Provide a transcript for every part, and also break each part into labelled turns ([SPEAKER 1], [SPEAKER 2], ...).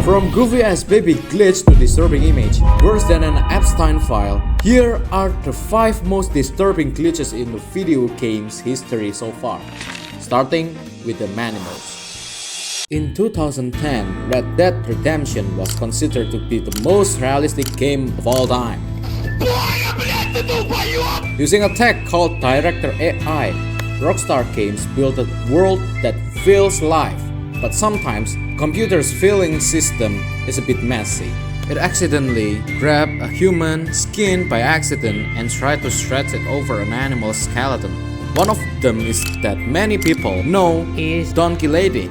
[SPEAKER 1] From goofy ass baby glitch to disturbing image, worse than an Epstein file, here are the 5 most disturbing glitches in the video game's history so far. Starting with the Manimals. In 2010, Red Dead Redemption was considered to be the most realistic game of all time. Using a tech called Director AI, Rockstar Games built a world that feels live, but sometimes computer's feeling system is a bit messy. It accidentally grabbed a human skin by accident and tried to stretch it over an animal's skeleton. One of them is that many people know is Donkey Lady.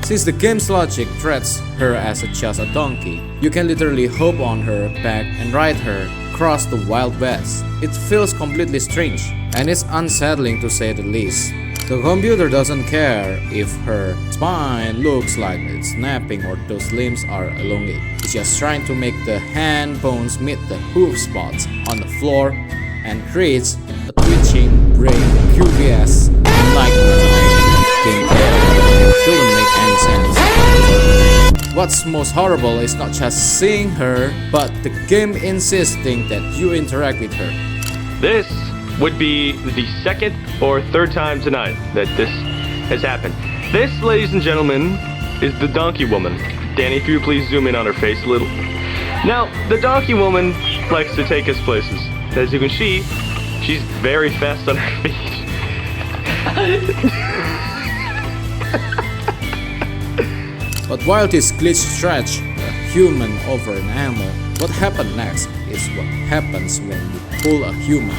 [SPEAKER 1] Since the game's logic treats her as just a donkey, you can literally hop on her back and ride her across the Wild West. It feels completely strange, and it's unsettling to say the least. The computer doesn't care if her spine looks like it's snapping or those limbs are elongated. It's just trying to make the hand bones meet the hoof spots on the floor and creates a twitching brain QVS like game shouldn't make any sense. What's most horrible is not just seeing her, but the game insisting that you interact with her.
[SPEAKER 2] This would be the second or third time tonight that this has happened. This, ladies and gentlemen, is the Donkey Woman. Danny, if you would please zoom in on her face a little. Now, the Donkey Woman likes to take us places. As you can see, she's very fast on her feet.
[SPEAKER 1] But while this glitch stretched a human over an animal, what happened next is what happens when you pull a human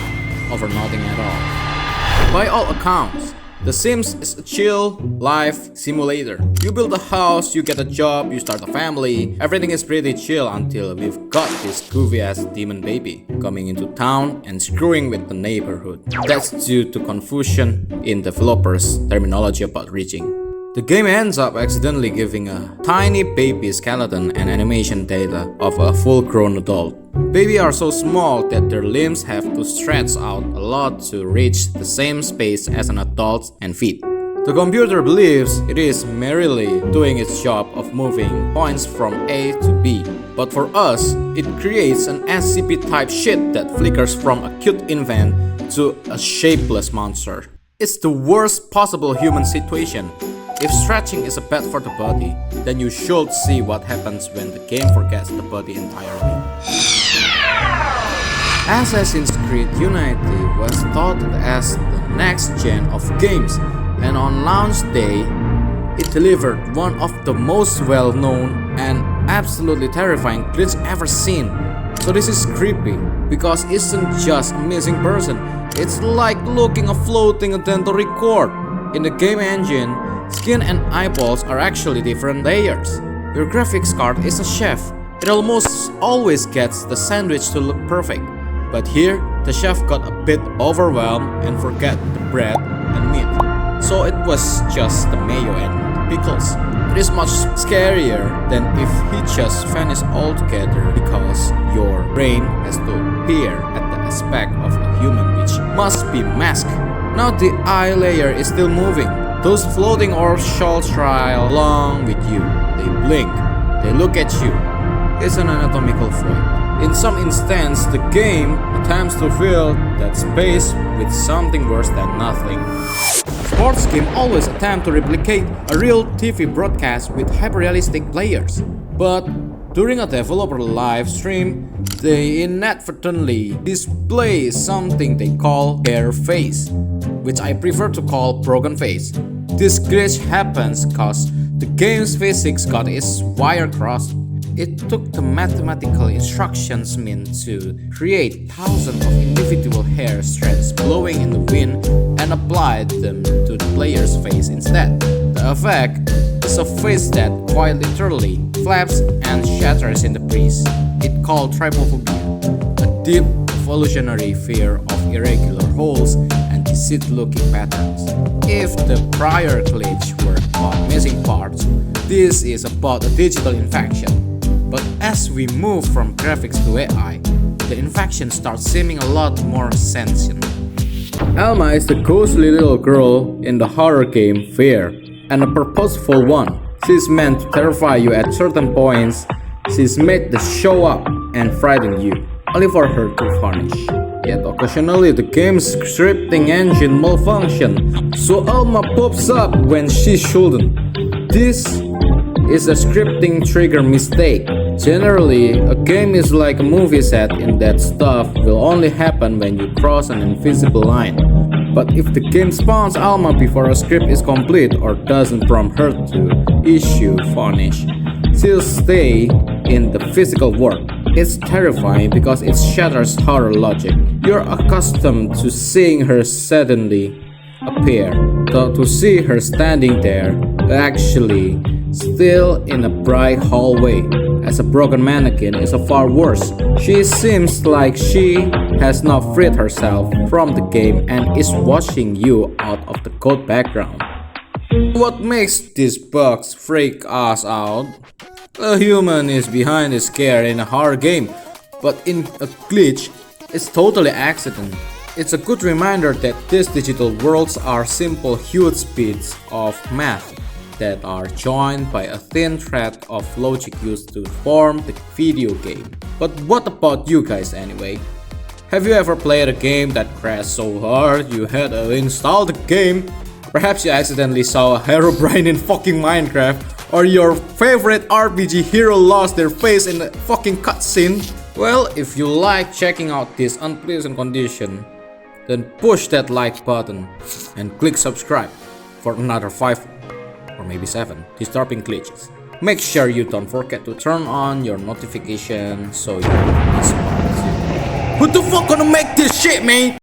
[SPEAKER 1] over nothing at all. By all accounts, The Sims is a chill life simulator. You build a house, you get a job, you start a family. Everything is pretty chill until we've got this goofy ass demon baby coming into town and screwing with the neighborhood. That's due to confusion in developers' terminology about reaching. The game ends up accidentally giving a tiny baby skeleton and animation data of a full-grown adult. Babies are so small that their limbs have to stretch out a lot to reach the same space as an adult and feet. The computer believes it is merely doing its job of moving points from A to B, but for us, it creates an SCP-type shit that flickers from a cute infant to a shapeless monster. It's the worst possible human situation. If stretching is bad for the body, then you should see what happens when the game forgets the body entirely. Assassin's Creed Unity was thought as the next gen of games, and on launch day, it delivered one of the most well-known and absolutely terrifying glitches ever seen. So this is creepy, because it isn't just a missing person, it's like looking a floating dental record. In the game engine, skin and eyeballs are actually different layers. Your graphics card is a chef. It almost always gets the sandwich to look perfect. But here, the chef got a bit overwhelmed and forgot the bread and meat. So it was just the mayo and pickles. It is much scarier than if he just vanished altogether because your brain has to peer at the aspect of a human which must be masked. Now the eye layer is still moving. Those floating orbs shall trail along with you. They blink, they look at you. It's an anatomical void. In some instance, the game attempts to fill that space with something worse than nothing. Sports games always attempt to replicate a real TV broadcast with hyper-realistic players. But during a developer live stream, they inadvertently display something they call bare face, which I prefer to call broken face. This glitch happens cause the game's physics got its wire crossed. It took the mathematical instructions meant to create thousands of individual hair strands blowing in the wind and applied them to the player's face instead. The effect is a face that quite literally flaps and shatters in the breeze. It's called trypophobia, a deep evolutionary fear of irregular holes and deceit-looking patterns. If the prior glitch were about missing parts, this is about a digital infection. But as we move from graphics to AI, the infection starts seeming a lot more sentient. Alma is the ghostly little girl in the horror game F.E.A.R, and a purposeful one. She's meant to terrify you at certain points. She's made to show up and frighten you, only for her to vanish. Yet occasionally the game's scripting engine malfunctions, so Alma pops up when she shouldn't. This is a scripting trigger mistake. Generally, a game is like a movie set in that stuff will only happen when you cross an invisible line. But if the game spawns Alma before a script is complete or doesn't prompt her to issue vanish, she'll stay in the physical world. It's terrifying because it shatters horror logic. You're accustomed to seeing her suddenly appear, though to see her standing there, actually still in a bright hallway as a broken mannequin is far worse. She seems like she has not freed herself from the game and is watching you out of the code background. What makes these bugs freak us out? A human is behind the scare in a horror game, but in a glitch, it's totally accident. It's a good reminder that these digital worlds are simple huge bits of math that are joined by a thin thread of logic used to form the video game. But what about you guys anyway? Have you ever played a game that crashed so hard you had to install the game? Perhaps you accidentally saw a Herobrine in fucking Minecraft, or your favorite RPG hero lost their face in a fucking cutscene? Well, if you like checking out this unpleasant condition, then push that like button and click subscribe for another 5 or maybe 7 disturbing glitches. Make sure you don't forget to turn on your notification so you don't miss one. Who the fuck gonna make this shit, man?